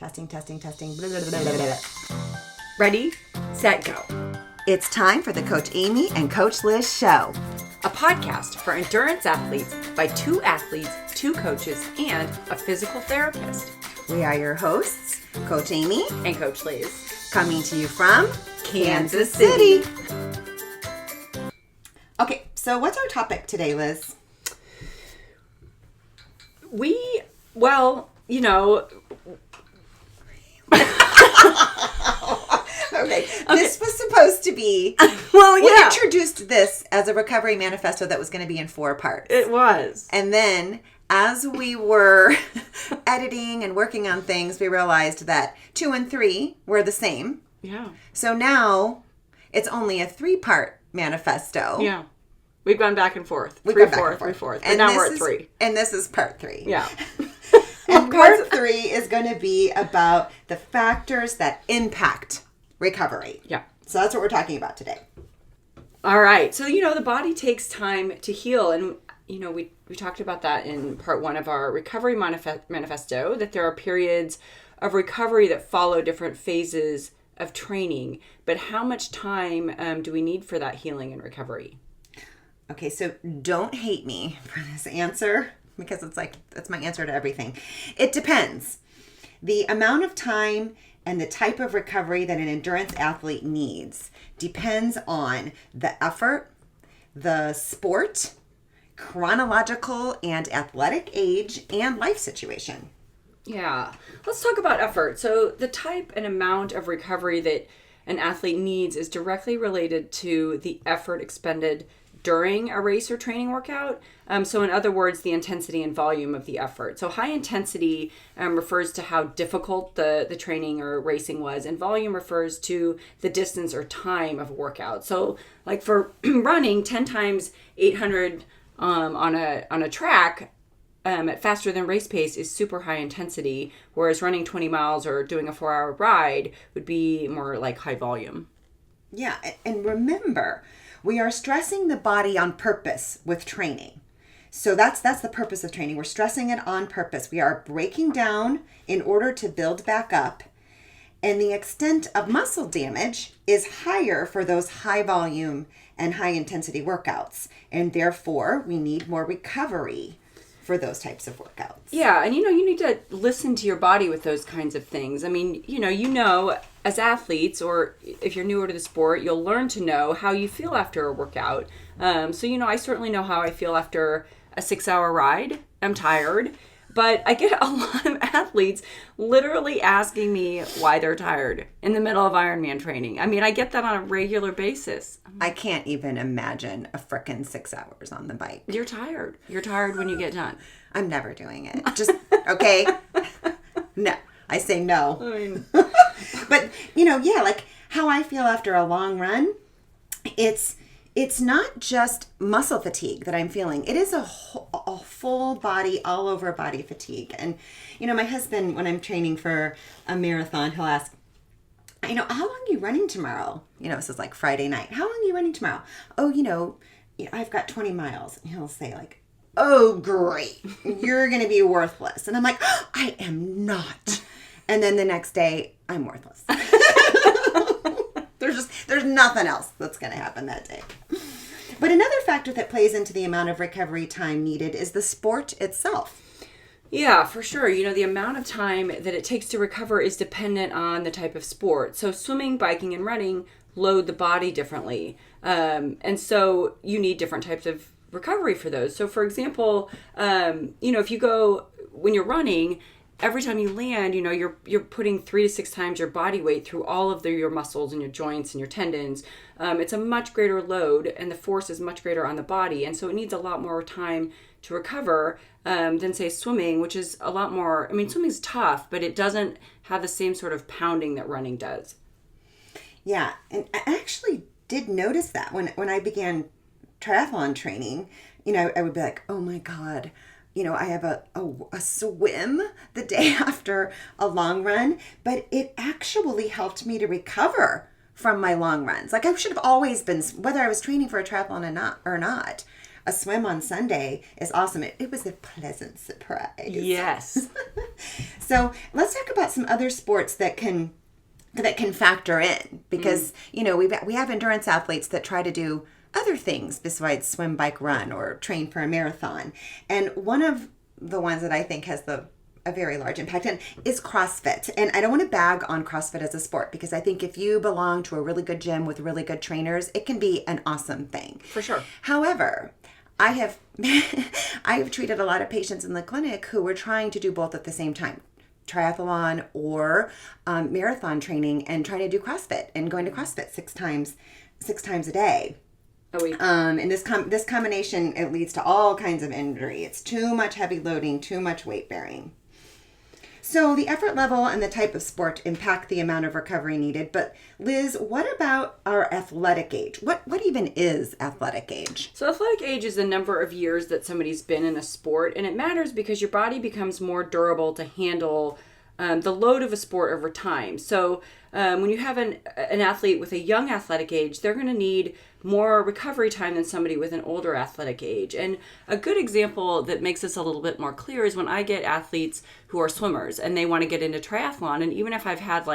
Testing. Blah, blah, blah, blah, blah. Ready, set, go. It's time for the Coach Amy and Coach Liz show. A podcast for endurance athletes by 2 athletes, 2 coaches, and a physical therapist. We are your hosts, Coach Amy And Coach Liz. coming to you from Kansas City. Okay, so what's our topic today, Liz? Okay, this was supposed to be... We introduced this as a Recovery Manifesto that was going to be in 4 parts. It was. And then, as we were editing and working on things, we realized that 2 and 3 were the same. Yeah. So now, it's only a 3-part manifesto. Yeah. We've gone back and forth. We've Three, gone back and fourth. But And now we're at 3. And this is part 3. Yeah. And part 3 is going to be about the factors that impact recovery. Yeah. So that's what we're talking about today. All right. So, the body takes time to heal. And, we talked about that in part 1 of our Recovery Manifesto, that there are periods of recovery that follow different phases of training. But how much time do we need for that healing and recovery? Okay, so don't hate me for this answer because that's my answer to everything. It depends. The amount of time and the type of recovery that an endurance athlete needs depends on the effort, the sport, chronological and athletic age, and life situation. Yeah. Let's talk about effort. So the type and amount of recovery that an athlete needs is directly related to the effort expended during a race or training workout. So in other words, the intensity and volume of the effort. So high intensity refers to how difficult the training or racing was, and volume refers to the distance or time of a workout. So like for running 10 times 800 on a track at faster than race pace is super high intensity, whereas running 20 miles or doing a 4-hour ride would be more like high volume. Yeah, and remember, we are stressing the body on purpose with training. So that's the purpose of training. We're stressing it on purpose. We are breaking down in order to build back up. And the extent of muscle damage is higher for those high volume and high intensity workouts. And therefore, we need more recovery for those types of workouts. Yeah, and you need to listen to your body with those kinds of things. I mean, as athletes, or if you're newer to the sport, you'll learn to know how you feel after a workout. So, I certainly know how I feel after a 6-hour ride. I'm tired. But I get a lot of athletes literally asking me why they're tired in the middle of Ironman training. I mean, I get that on a regular basis. I can't even imagine a frickin' 6 hours on the bike. You're tired. You're tired when you get done. I'm never doing it. Just, okay? No. I say no. I mean... But, like how I feel after a long run, it's not just muscle fatigue that I'm feeling. It is a full body, all over body fatigue. And, my husband, when I'm training for a marathon, he'll ask, how long are you running tomorrow? This is like Friday night. How long are you running tomorrow? Oh, I've got 20 miles. And he'll say like, oh, great. You're going to be worthless. And I'm like, oh, I am not. And then the next day, I'm worthless. There's nothing else that's going to happen that day. But another factor that plays into the amount of recovery time needed is the sport itself. Yeah, for sure. The amount of time that it takes to recover is dependent on the type of sport. So swimming, biking, and running load the body differently. And so you need different types of recovery for those. So for example, if you go, when you're running, every time you land, you're putting 3 to 6 times your body weight through all of your muscles and your joints and your tendons. It's a much greater load, and the force is much greater on the body. And so it needs a lot more time to recover than, say, swimming, which is a lot more... I mean, swimming's tough, but it doesn't have the same sort of pounding that running does. Yeah, and I actually did notice that when I began triathlon training, I would be like, oh my God... I have a swim the day after a long run, but it actually helped me to recover from my long runs. Like I should have always been, whether I was training for a triathlon or not, a swim on Sunday is awesome. It was a pleasant surprise. Yes. So let's talk about some other sports that can factor in, because we have endurance athletes that try to do other things besides swim, bike, run, or train for a marathon. And one of the ones that I think has a very large impact and is CrossFit. And I don't want to bag on CrossFit as a sport, because I think if you belong to a really good gym with really good trainers, it can be an awesome thing. For sure. However, I have treated a lot of patients in the clinic who were trying to do both at the same time, triathlon or marathon training, and trying to do CrossFit and going to CrossFit six times a day. A week. And this combination, it leads to all kinds of injury. It's too much heavy loading, too much weight bearing. So the effort level and the type of sport impact the amount of recovery needed. But Liz, what about our athletic age? What even is athletic age? So athletic age is the number of years that somebody's been in a sport, and it matters because your body becomes more durable to handle the load of a sport over time. So when you have an athlete with a young athletic age, they're going to need more recovery time than somebody with an older athletic age. And a good example that makes this a little bit more clear is when I get athletes who are swimmers and they want to get into triathlon. And even if I've had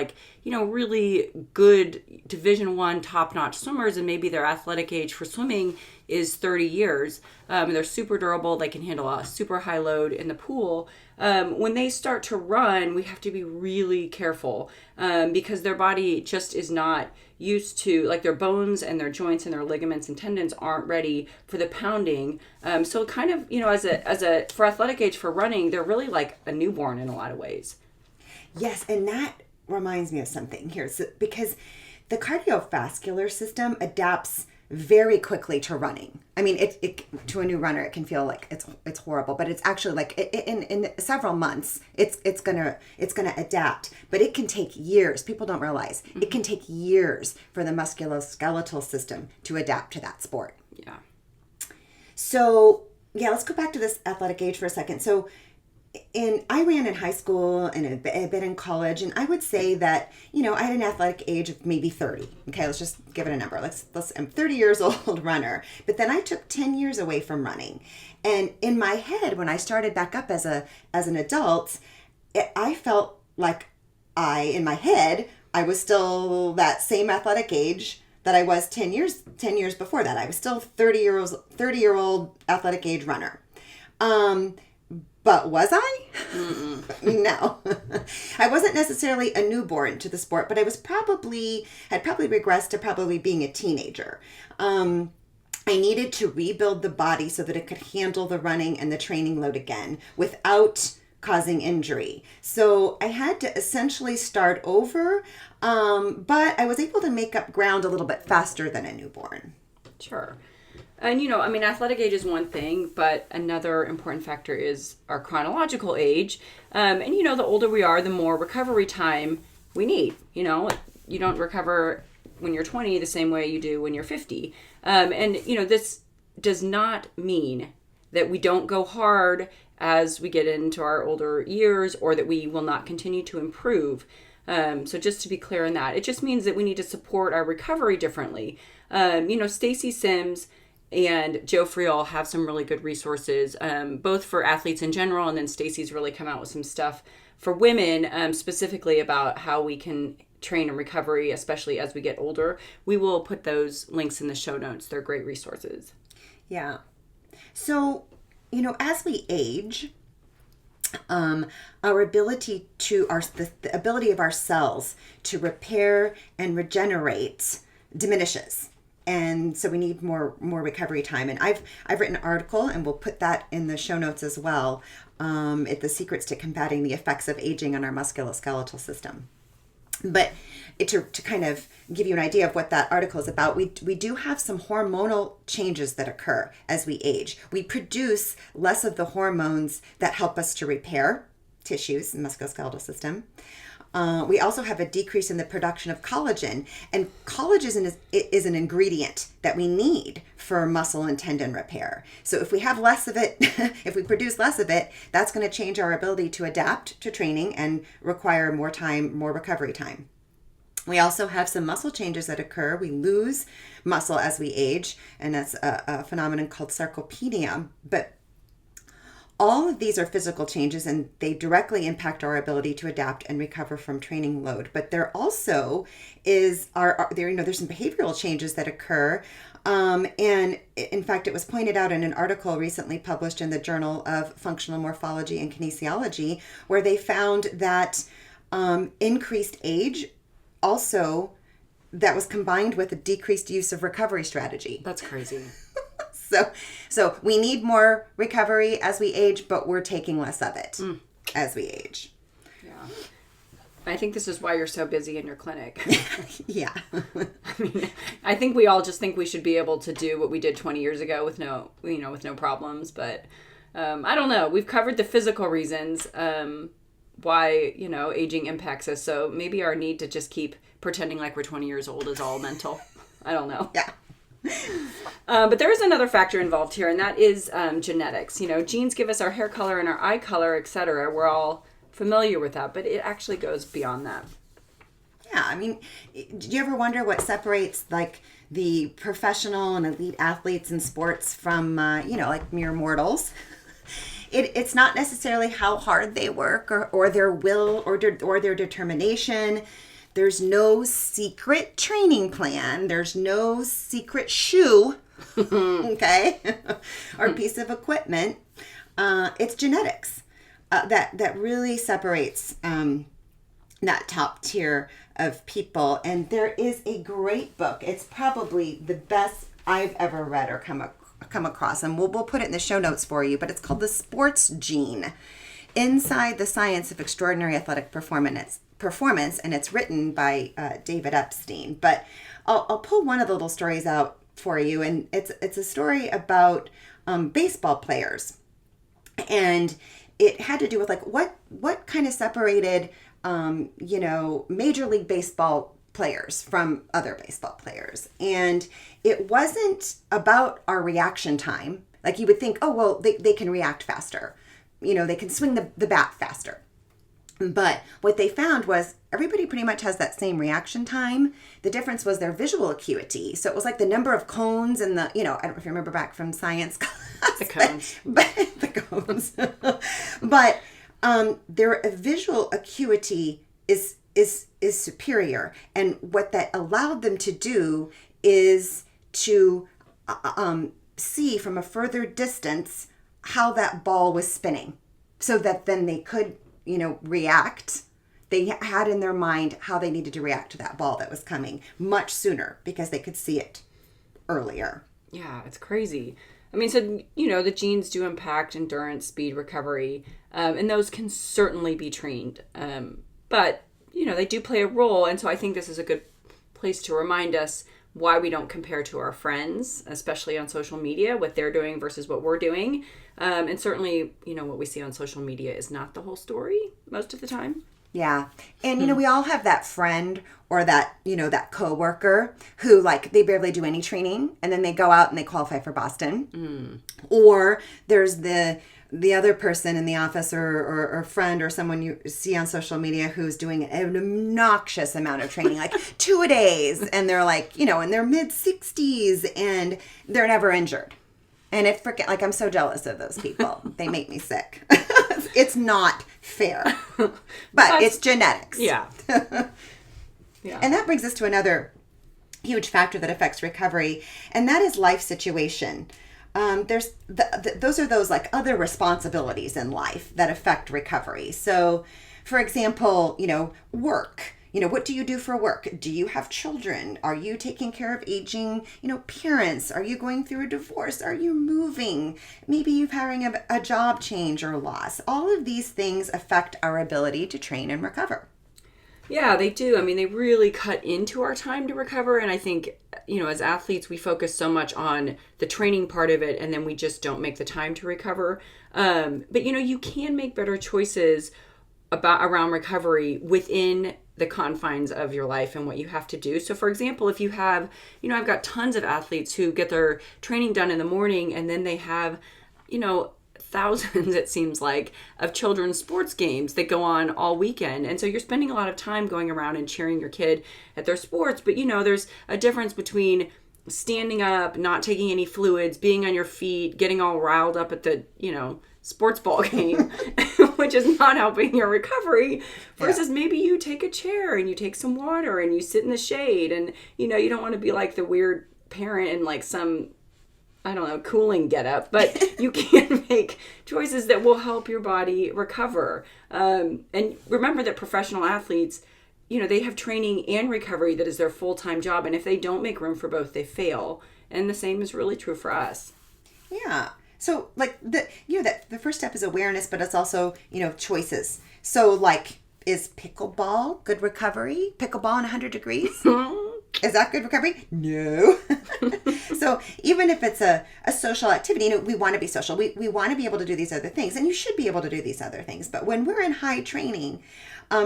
really good Division I top-notch swimmers, and maybe their athletic age for swimming is 30 years, and they're super durable, they can handle a super high load in the pool. When they start to run, we have to be really careful because their body just is not used to, their bones and their joints and their ligaments and tendons aren't ready for the pounding. So kind of, for athletic age for running, they're really like a newborn in a lot of ways. Yes, and that reminds me of something here. So, because the cardiovascular system adapts very quickly to running. I mean, it to a new runner, it can feel like it's horrible, but it's actually in several months, it's gonna adapt. But it can take years. People don't realize it can take years for the musculoskeletal system to adapt to that sport. Yeah. So let's go back to this athletic age for a second. So I ran in high school and a bit in college, and I would say that, I had an athletic age of maybe 30. Okay, let's just give it a number. I'm 30 years old runner, but then I took 10 years away from running. And in my head, when I started back up as an adult, I felt like in my head, I was still that same athletic age that I was 10 years before that. I was still 30-year-old athletic age runner. But was I? No. I wasn't necessarily a newborn to the sport, but I had probably regressed to probably being a teenager. I needed to rebuild the body so that it could handle the running and the training load again without causing injury. So I had to essentially start over, but I was able to make up ground a little bit faster than a newborn. Sure. And, athletic age is one thing, but another important factor is our chronological age. And, the older we are, the more recovery time we need. You don't recover when you're 20 the same way you do when you're 50. And, this does not mean that we don't go hard as we get into our older years or that we will not continue to improve. So just to be clear on that, it just means that we need to support our recovery differently. Stacy Sims and Joe Friel have some really good resources, both for athletes in general, and then Stacy's really come out with some stuff for women, specifically about how we can train in recovery, especially as we get older. We will put those links in the show notes. They're great resources. Yeah. So, as we age, our ability the ability of our cells to repair and regenerate diminishes. And so we need more recovery time. And I've written an article, and we'll put that in the show notes as well, at the secrets to combating the effects of aging on our musculoskeletal system. But to kind of give you an idea of what that article is about, we do have some hormonal changes that occur as we age. We produce less of the hormones that help us to repair tissues in the musculoskeletal system. We also have a decrease in the production of collagen, and collagen is an ingredient that we need for muscle and tendon repair. So if we have less of it, if we produce less of it, that's going to change our ability to adapt to training and require more time, more recovery time. We also have some muscle changes that occur. We lose muscle as we age, and that's a phenomenon called sarcopenia. But all of these are physical changes, and they directly impact our ability to adapt and recover from training load. But there also is there's some behavioral changes that occur. And in fact, it was pointed out in an article recently published in the Journal of Functional Morphology and Kinesiology, where they found that increased age also, that was combined with a decreased use of recovery strategy. That's crazy. So we need more recovery as we age, but we're taking less of it as we age. Yeah. I think this is why you're so busy in your clinic. Yeah. I mean, I think we all just think we should be able to do what we did 20 years ago with no problems. But I don't know. We've covered the physical reasons why, aging impacts us. So maybe our need to just keep pretending like we're 20 years old is all mental. I don't know. Yeah. But there is another factor involved here, and that is genetics. Genes give us our hair color and our eye color, etc. We're all familiar with that, but it actually goes beyond that. Yeah, I mean, do you ever wonder what separates like the professional and elite athletes in sports from, like mere mortals? It's not necessarily how hard they work or their will or their determination. There's no secret training plan. There's no secret shoe, okay, or piece of equipment. It's genetics that really separates that top tier of people. And there is a great book. It's probably the best I've ever read or come across, and we'll put it in the show notes for you. But it's called The Sports Gene: Inside the Science of Extraordinary Athletic Performance, and it's written by David Epstein. But I'll pull one of the little stories out for you, and it's a story about baseball players, and it had to do with like what kind of separated Major League Baseball players from other baseball players. And it wasn't about our reaction time. Like you would think, oh well, they can react faster, they can swing the bat faster. But what they found was everybody pretty much has that same reaction time. The difference was their visual acuity. So it was like the number of cones and I don't know if you remember back from science class. The cones. But the cones. But their visual acuity is superior. And what that allowed them to do is to see from a further distance how that ball was spinning, so that then they could react. They had in their mind how they needed to react to that ball that was coming much sooner because they could see it earlier. Yeah, it's crazy. I mean, so, the genes do impact endurance, speed, recovery, and those can certainly be trained. But, they do play a role. And so I think this is a good place to remind us why we don't compare to our friends, especially on social media, what they're doing versus what we're doing. And certainly, what we see on social media is not the whole story most of the time. Yeah. And, we all have that friend or that, that coworker who they barely do any training and then they go out and they qualify for Boston. Or there's the other person in the office or friend or someone you see on social media who's doing an obnoxious amount of training, like 2-a-days, and they're in their mid 60s and they're never injured. And I'm so jealous of those people. They make me sick. It's not fair, but it's genetics. Yeah. Yeah. And that brings us to another huge factor that affects recovery, and that is life situation. There's those are those other responsibilities in life that affect recovery. So, for example, work. What do you do for work? Do you have children? Are you taking care of aging, parents? Are you going through a divorce? Are you moving? Maybe you're having a job change or loss. All of these things affect our ability to train and recover. Yeah, they do. I mean, they really cut into our time to recover. And I think, as athletes, we focus so much on the training part of it, and then we just don't make the time to recover. But, you can make better choices around recovery within the confines of your life and what you have to do. So for example, if you have, I've got tons of athletes who get their training done in the morning and then they have, thousands, it seems like, of children's sports games that go on all weekend. And so you're spending a lot of time going around and cheering your kid at their sports. But, there's a difference between standing up, not taking any fluids, being on your feet, getting all riled up at the, sports ball game, which is not helping your recovery, versus maybe you take a chair and you take some water and you sit in the shade. And, you don't want to be like the weird parent in like some, I don't know, cooling getup, but you can make choices that will help your body recover. And remember that professional athletes, they have training and recovery that is their full-time job. And if they don't make room for both, they fail. And the same is really true for us. Yeah. So like the first step is awareness, but it's also, choices. So like, is pickleball good recovery? Pickleball in 100 degrees? Is that good recovery? No. So even if it's a social activity, we want to be social. We want to be able to do these other things, and you should be able to do these other things. But when we're in high training,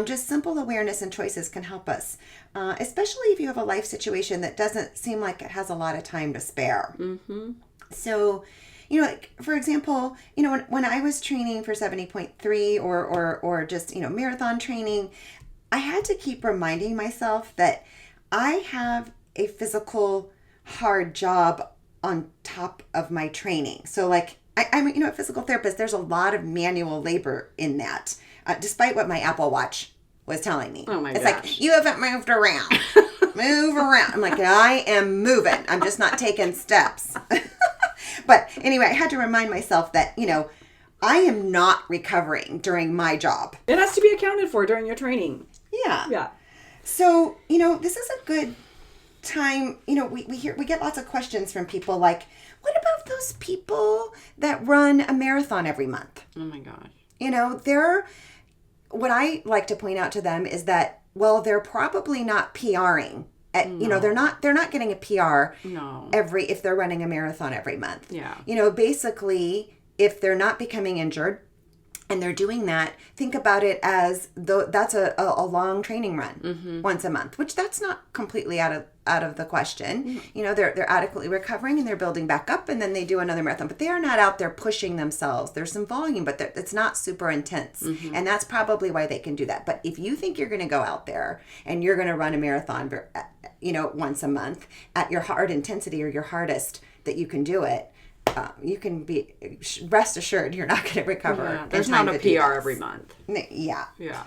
just simple awareness and choices can help us, especially if you have a life situation that doesn't seem like it has a lot of time to spare. Mm-hmm. So, like, for example, when I was training for 70.3 or just, marathon training, I had to keep reminding myself that I have a physical, hard job on top of my training. So like, I'm a physical therapist. There's a lot of manual labor in that, despite what my Apple Watch was telling me. Oh my gosh. It's like, you haven't moved around. Move around. I'm like, I am moving. I'm just not taking steps. But anyway, I had to remind myself that, I am not recovering during my job. It has to be accounted for during your training. Yeah. Yeah. So, this is a good time. We get lots of questions from people like, what about those people that run a marathon every month? Oh my gosh. What I like to point out to them is that, well, they're probably not PRing. They're not getting a PR if they're running a marathon every month. Yeah. Basically, if they're not becoming injured and they're doing that, think about it as though that's a long training run once a month, which that's not completely out of the question. Mm-hmm. They're adequately recovering and they're building back up, and then they do another marathon, but they are not out there pushing themselves. There's some volume, but it's not super intense. Mm-hmm. And that's probably why they can do that. But if you think you're going to go out there and you're going to run a marathon, once a month at your hard intensity or your hardest that you can do it, you can be rest assured you're not going to recover. Yeah, there's not a PR every month. Yeah. Yeah.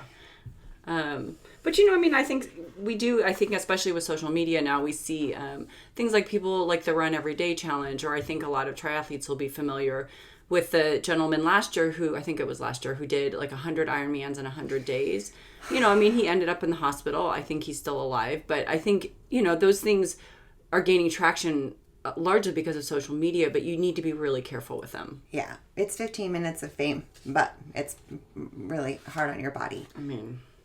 But I think we do. I think especially with social media now, we see things like people like the Run Every Day challenge, or I think a lot of triathletes will be familiar with the gentleman last year who did like 100 Ironmans in 100 days. He ended up in the hospital. I think he's still alive, but I think those things are gaining traction largely because of social media, but you need to be really careful with them. Yeah. It's 15 minutes of fame, but it's really hard on your body.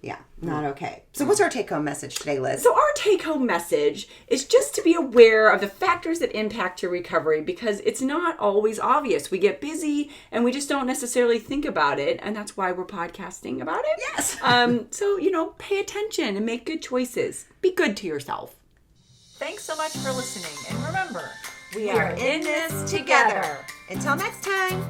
Yeah, not okay. So what's our take-home message today, Liz? So our take-home message is just to be aware of the factors that impact your recovery, because it's not always obvious. We get busy and we just don't necessarily think about it, and that's why we're podcasting about it. Yes. So, pay attention and make good choices. Be good to yourself. Thanks so much for listening. And remember, we are in this together. Until next time.